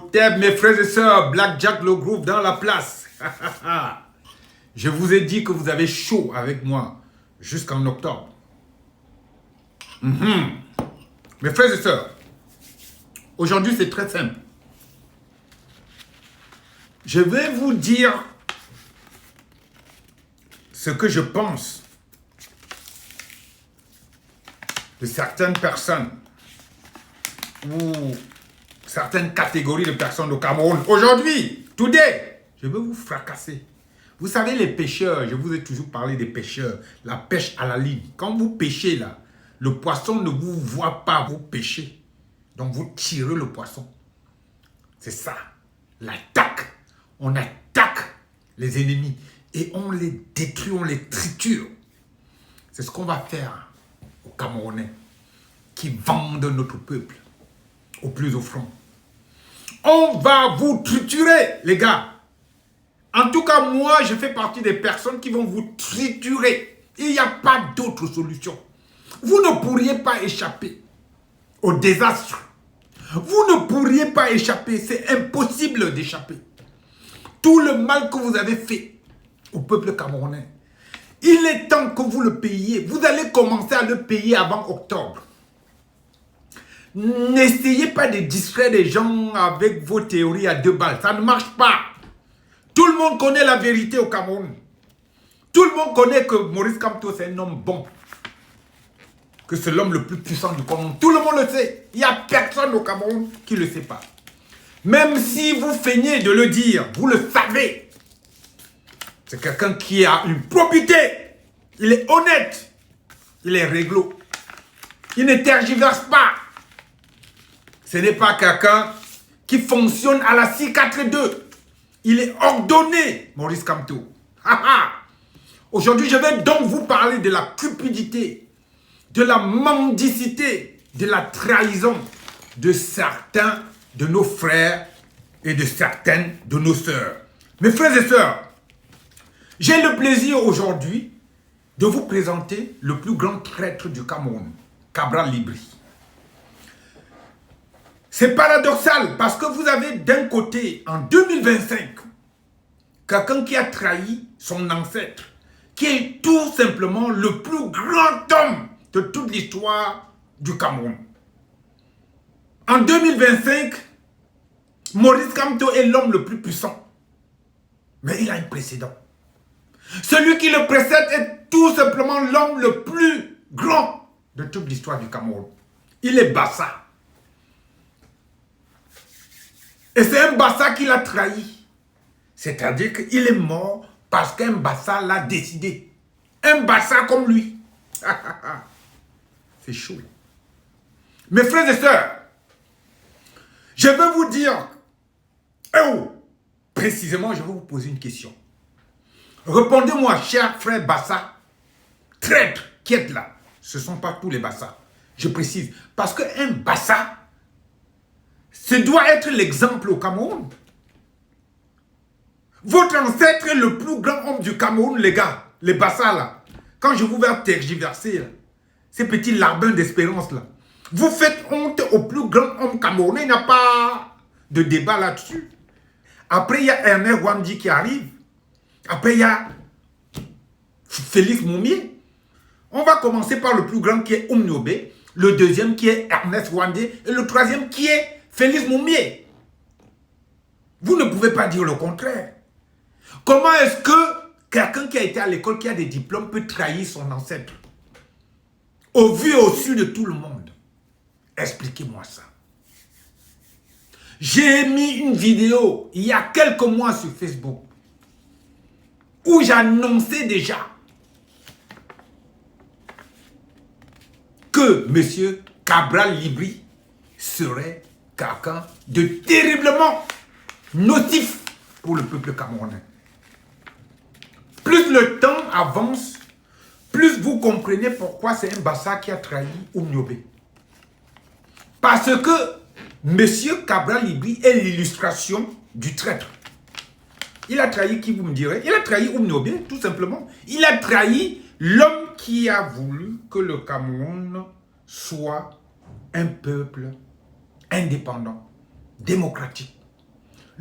Imhotep, mes frères et sœurs, Blackjack le groupe dans la place. Je vous ai dit que vous avez chaud avec moi jusqu'en octobre. Mes frères et sœurs, aujourd'hui c'est très simple. Je vais vous dire ce que je pense de certaines personnes ou certaines catégories de personnes au Cameroun. Aujourd'hui, today, je vais vous fracasser. Vous savez, les pêcheurs, je vous ai toujours parlé des pêcheurs, la pêche à la ligne. Quand vous pêchez là, le poisson ne vous voit pas, vous pêchez. Donc vous tirez le poisson. C'est ça, l'attaque. On attaque les ennemis et on les détruit, on les triture. C'est ce qu'on va faire aux Camerounais qui vendent notre peuple au plus offrant. On va vous triturer, les gars. En tout cas, moi, je fais partie des personnes qui vont vous triturer. Il n'y a pas d'autre solution. Vous ne pourriez pas échapper au désastre. Vous ne pourriez pas échapper. C'est impossible d'échapper. Tout le mal que vous avez fait au peuple camerounais, il est temps que vous le payiez. Vous allez commencer à le payer avant octobre. N'essayez pas de distraire les gens avec vos théories à 2 balles. Ça ne marche pas. Tout le monde connaît la vérité au Cameroun. Tout le monde connaît que Maurice Kamto, c'est un homme bon. Que c'est l'homme le plus puissant du Cameroun. Tout le monde le sait. Il n'y a personne au Cameroun qui ne le sait pas. Même si vous feignez de le dire, vous le savez. C'est quelqu'un qui a une probité. Il est honnête. Il est réglo. Il ne tergiverse pas. Ce n'est pas quelqu'un qui fonctionne à la 6-4-2. Il est ordonné, Maurice Kamto. Aujourd'hui, je vais donc vous parler de la cupidité, de la mendicité, de la trahison de certains de nos frères et de certaines de nos sœurs. Mes frères et sœurs, j'ai le plaisir aujourd'hui de vous présenter le plus grand traître du Cameroun, Cabral Libri. C'est paradoxal parce que vous avez d'un côté, en 2025, quelqu'un qui a trahi son ancêtre, qui est tout simplement le plus grand homme de toute l'histoire du Cameroun. En 2025, Maurice Kamto est l'homme le plus puissant. Mais il a un précédent. Celui qui le précède est tout simplement l'homme le plus grand de toute l'histoire du Cameroun. Il est Bassa. Et c'est un Bassa qui l'a trahi. C'est-à-dire qu'il est mort parce qu'un Bassa l'a décidé. Un Bassa comme lui. C'est chaud. Mes frères et sœurs, je veux vous dire, précisément, je vais vous poser une question. Répondez-moi, cher frère Bassa, traître qui est là. Ce ne sont pas tous les Bassa. Je précise. Parce qu'un Bassa, ce doit être l'exemple au Cameroun. Votre ancêtre est le plus grand homme du Cameroun, les gars. Les Bassa, là. Quand je vous vais tergiverser, là, ces petits larbins d'espérance, là. Vous faites honte au plus grand homme camerounais. Il n'y a pas de débat là-dessus. Après, il y a Ernest Wandi qui arrive. Après, il y a Félix Moumié. On va commencer par le plus grand qui est Oumniobé. Le deuxième qui est Ernest Wandi. Et le troisième qui est Félix Moumié. Vous ne pouvez pas dire le contraire. Comment est-ce que quelqu'un qui a été à l'école, qui a des diplômes, peut trahir son ancêtre? Au vu et au su de tout le monde. Expliquez-moi ça. J'ai mis une vidéo il y a quelques mois sur Facebook où j'annonçais déjà que M. Cabral Libri serait quelqu'un de terriblement nocif pour le peuple camerounais. Plus le temps avance, plus vous comprenez pourquoi c'est un Bassa qui a trahi Oumniobé. Parce que M. Cabral Libri est l'illustration du traître. Il a trahi qui, vous me direz? Il a trahi Oumniobé, tout simplement. Il a trahi l'homme qui a voulu que le Cameroun soit un peuple indépendant, démocratique.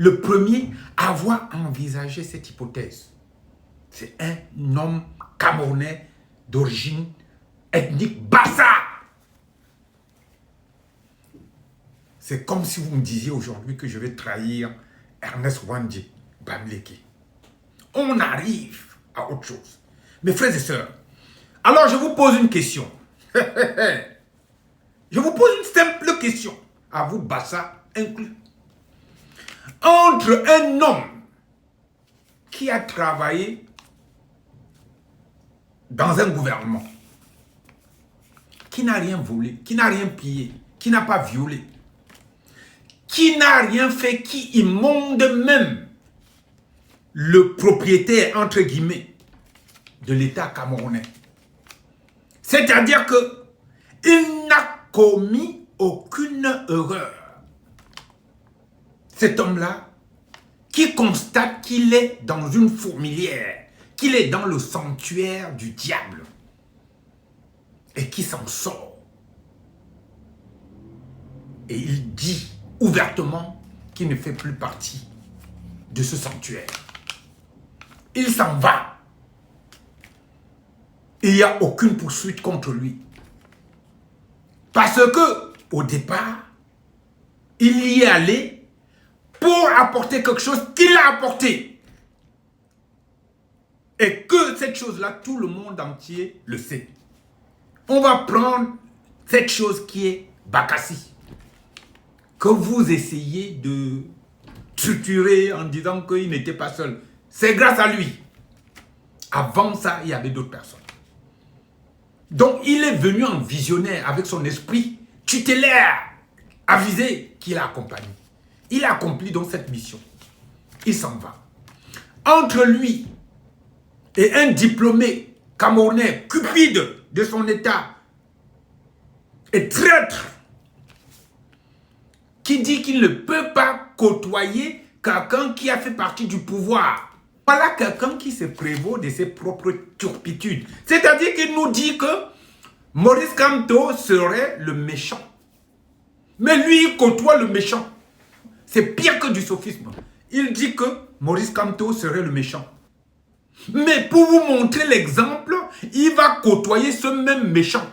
le premier à avoir envisagé cette hypothèse. C'est un homme camerounais d'origine ethnique Bassa. C'est comme si vous me disiez aujourd'hui que je vais trahir Ernest Wandji Bamileke. On arrive à autre chose. Mes frères et sœurs, alors je vous pose une question. Je vous pose une simple question, à vous Bassa inclus. Entre un homme qui a travaillé dans un gouvernement, qui n'a rien volé, qui n'a rien pillé, qui n'a pas violé, qui n'a rien fait, qui immonde même le propriétaire, entre guillemets, de l'État camerounais. C'est-à-dire que il n'a commis aucune erreur. Cet homme-là, qui constate qu'il est dans une fourmilière, qu'il est dans le sanctuaire du diable, et qui s'en sort. Et il dit ouvertement qu'il ne fait plus partie de ce sanctuaire. Il s'en va. Il n'y a aucune poursuite contre lui. Parce que, au départ, il y est allé pour apporter quelque chose qu'il a apporté. Et que cette chose-là, tout le monde entier le sait. On va prendre cette chose qui est Bakassi, que vous essayez de structurer en disant qu'il n'était pas seul. C'est grâce à lui. Avant ça, il y avait d'autres personnes. Donc, il est venu en visionnaire avec son esprit tutélaire, avisé, qu'il a accompagné. Il a accompli donc cette mission. Il s'en va. Entre lui et un diplômé camerounais cupide de son état et traître qui dit qu'il ne peut pas côtoyer quelqu'un qui a fait partie du pouvoir. Voilà quelqu'un qui se prévaut de ses propres turpitudes. C'est-à-dire qu'il nous dit que Maurice Kamto serait le méchant. Mais lui, il côtoie le méchant. C'est pire que du sophisme. Il dit que Maurice Kamto serait le méchant. Mais pour vous montrer l'exemple, il va côtoyer ce même méchant.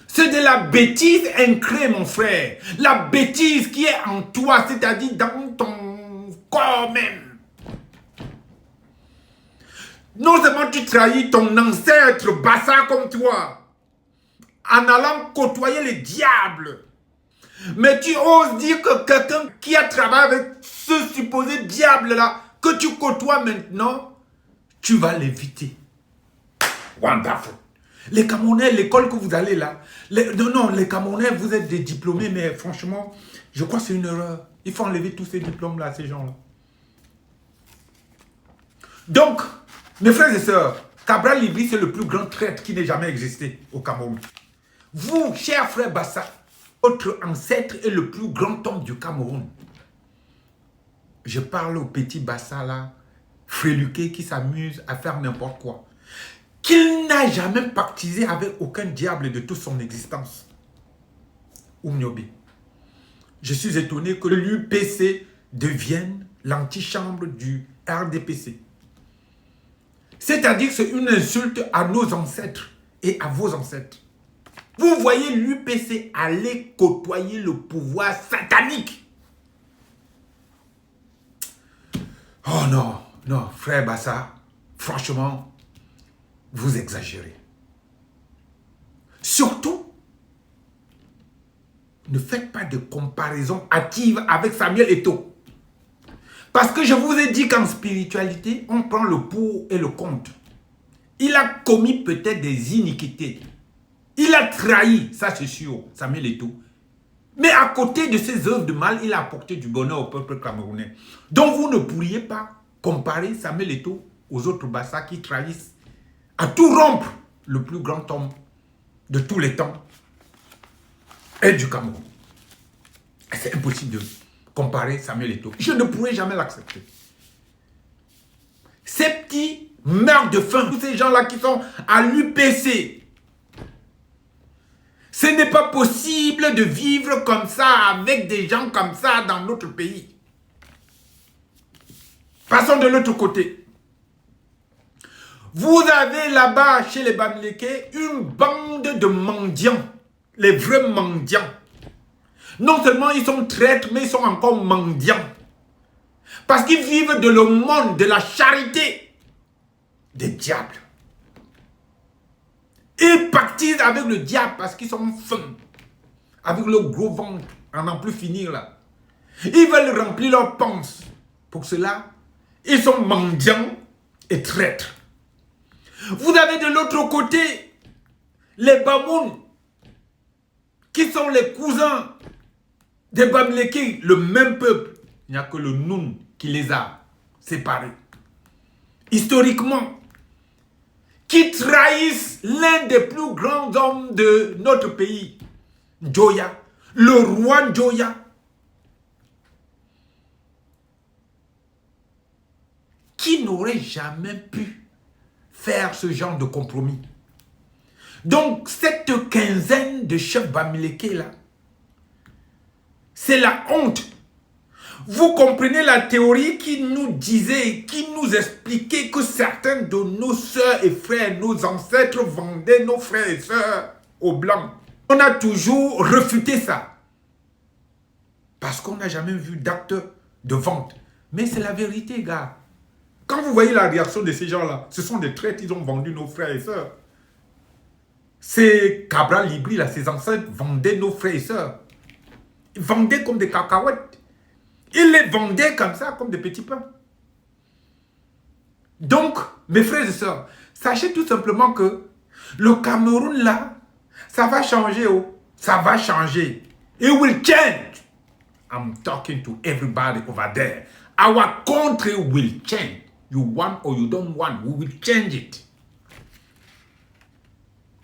C'est de la bêtise incrée, mon frère. La bêtise qui est en toi, c'est-à-dire dans ton corps même. Non seulement tu trahis ton ancêtre Bassa comme toi, en allant côtoyer les diables, mais tu oses dire que quelqu'un qui a travaillé avec ce supposé diable-là, que tu côtoies maintenant, tu vas l'éviter. Wonderful. Les Camerounais, l'école que vous allez là, les Camerounais, vous êtes des diplômés, mais franchement, je crois que c'est une erreur. Il faut enlever tous ces diplômes-là à ces gens-là. Donc, mes frères et sœurs, Cabral Libri, c'est le plus grand traître qui n'ait jamais existé au Cameroun. Vous, chers frères Bassa, votre ancêtre est le plus grand homme du Cameroun. Je parle au petit Bassa là, fréluqué, qui s'amuse à faire n'importe quoi. Qu'il n'a jamais pactisé avec aucun diable de toute son existence. Oumniobi. Je suis étonné que l'UPC devienne l'antichambre du RDPC. C'est-à-dire que c'est une insulte à nos ancêtres et à vos ancêtres. Vous voyez l'UPC aller côtoyer le pouvoir satanique. Oh non, non, frère Bassa, franchement, vous exagérez. Surtout, ne faites pas de comparaison hâtive avec Samuel Eto'o. Parce que je vous ai dit qu'en spiritualité, on prend le pour et le contre. Il a commis peut-être des iniquités. Il a trahi, ça c'est sûr, Samuel Eto'o. Mais à côté de ses œuvres de mal, il a apporté du bonheur au peuple camerounais. Donc vous ne pourriez pas comparer Samuel Eto'o aux autres Bassa qui trahissent à tout rompre le plus grand homme de tous les temps et du Cameroun. C'est impossible de comparer Samuel Eto'o. Je ne pourrais jamais l'accepter. Ces petits meurent de faim, tous ces gens-là qui sont à l'UPC. Ce n'est pas possible de vivre comme ça, avec des gens comme ça dans notre pays. Passons de l'autre côté. Vous avez là-bas, chez les Bamileke, une bande de mendiants. Les vrais mendiants. Non seulement ils sont traîtres, mais ils sont encore mendiants. Parce qu'ils vivent de le monde, de la charité des diables. Ils pactisent avec le diable parce qu'ils sont fins. Avec le gros ventre, à n'en plus finir là. Ils veulent remplir leurs panses. Pour cela, ils sont mendiants et traîtres. Vous avez de l'autre côté les Bamoun, qui sont les cousins des Bamileke, le même peuple. Il n'y a que le Noun qui les a séparés. Historiquement, qui trahissent l'un des plus grands hommes de notre pays, Njoya, le roi Njoya, qui n'aurait jamais pu faire ce genre de compromis. Donc, cette quinzaine de chefs Bamileke là, c'est la honte. Vous comprenez la théorie qui nous disait, qui nous expliquait que certains de nos sœurs et frères, nos ancêtres vendaient nos frères et sœurs aux Blancs. On a toujours refuté ça. Parce qu'on n'a jamais vu d'acte de vente. Mais c'est la vérité, gars. Quand vous voyez la réaction de ces gens-là, ce sont des traîtres, ils ont vendu nos frères et sœurs. C'est Cabral Libri, là, ses ancêtres vendaient nos frères et sœurs. Ils vendaient comme des cacahuètes. Ils les vendaient comme ça, comme des petits pains. Donc, mes frères et sœurs, sachez tout simplement que le Cameroun, là, ça va changer, oh. Ça va changer. It will change. I'm talking to everybody over there. Our country will change. You want or you don't want, we will change it.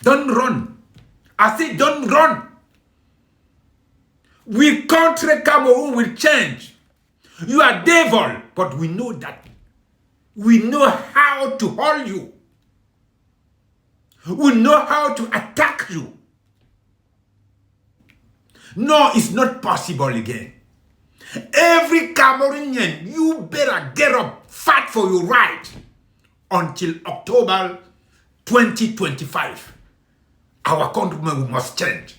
Don't run. I say don't run. We country Cameroon will change. You are devil, but we know that. We know how to hold you. We know how to attack you. No, it's not possible again. Every Cameroonian, you better get up, fight for your right until October 2025. Our country must change.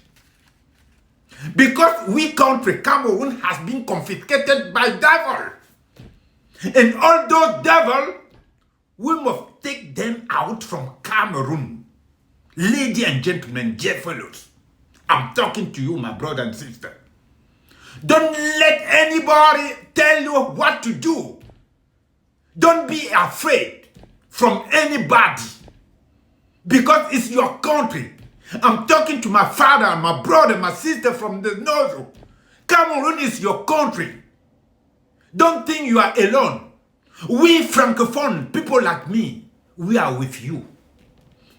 Because we country, Cameroon, has been confiscated by devil. And all those devils, we must take them out from Cameroon. Ladies and gentlemen, dear fellows, I'm talking to you, my brother and sister. Don't let anybody tell you what to do. Don't be afraid from anybody. Because it's your country. I'm talking to my father, my brother, my sister from the north. Cameroon is your country. Don't think you are alone. We Francophone, people like me, we are with you.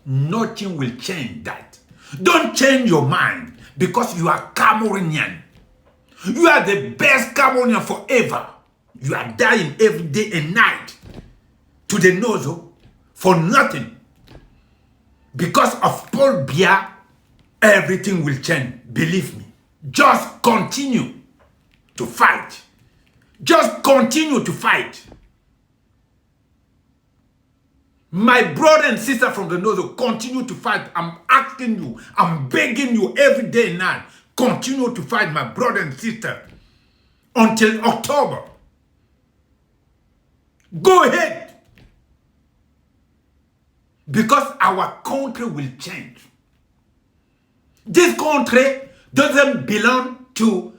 Nothing will change that. Don't change your mind because you are Cameroonian. You are the best Cameroonian forever. You are dying every day and night to the nose for nothing. Because of Paul Biya, everything will change. Believe me. Just continue to fight. Just continue to fight. My brother and sister from the north, continue to fight. I'm asking you, I'm begging you every day and night. Continue to fight, my brother and sister, until October. Go ahead. Because our country will change. This country doesn't belong to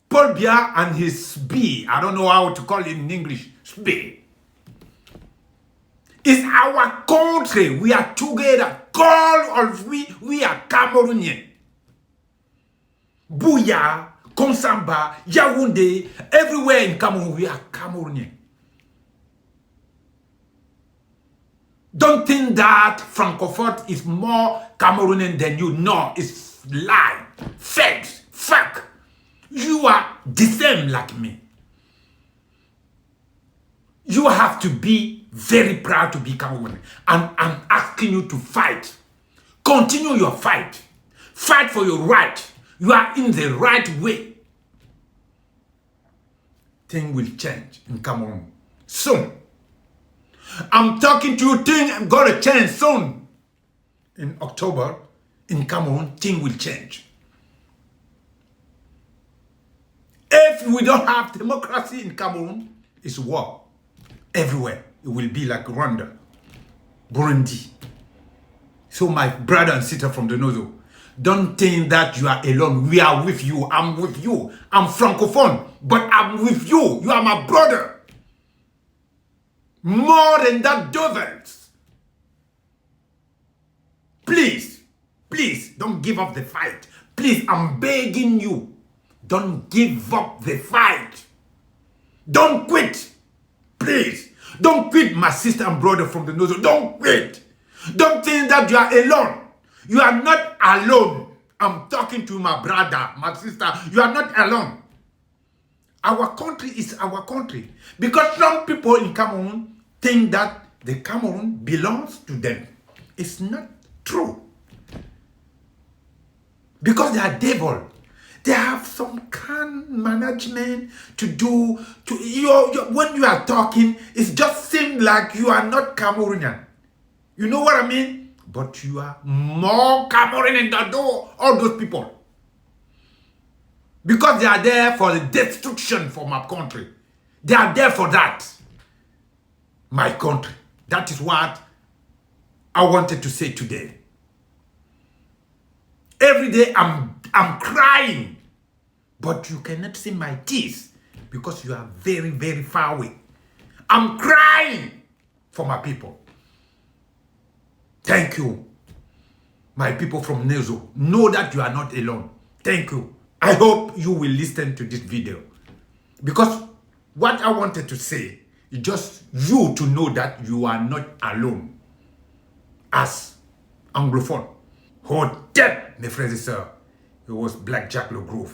Paul Biya and his SPI. I don't know how to call it in English. SPI. It's our country. We are together. We are Cameroonian. Buya, Konsamba, Yaoundé, everywhere in Cameroon, we are Cameroonian. Don't think that Francophone is more Cameroonian than you. No, it's lie, fakes, fuck. You are the same like me. You have to be very proud to be Cameroonian. And I'm asking you to fight. Continue your fight. Fight for your right. You are in the right way. Things will change in Cameroon soon. I'm talking to you, things gonna change soon. In October, in Cameroon, things will change. If we don't have democracy in Cameroon, it's war. Everywhere. It will be like Rwanda, Burundi. So my brother and sister from the Nozo, don't think that you are alone. We are with you. I'm with you. I'm Francophone, but I'm with you. You are my brother. More than that, devils. Please, please, don't give up the fight. Please, I'm begging you. Don't give up the fight. Don't quit. Please. Don't quit, my sister and brother from the Nozo. Don't quit. Don't think that you are alone. You are not alone. I'm talking to my brother, my sister. You are not alone. Our country is our country. Because some people in Cameroon think that the Cameroon belongs to them. It's not true. Because they are devil. They have some kind management to do. When you are talking, it just seems like you are not Cameroonian. You know what I mean? But you are more Cameroonian than all those people. Because they are there for the destruction for my country. They are there for that. My country. That is what I wanted to say today. Every day I'm crying. But you cannot see my tears because you are very, very far away. I'm crying for my people. Thank you. My people from Nozo. Know that you are not alone. Thank you. I hope you will listen to this video. Because what I wanted to say is just you to know that you are not alone. As Anglophone. Oh, dead, mes frères et sœurs. It was Black Jack Le Groove.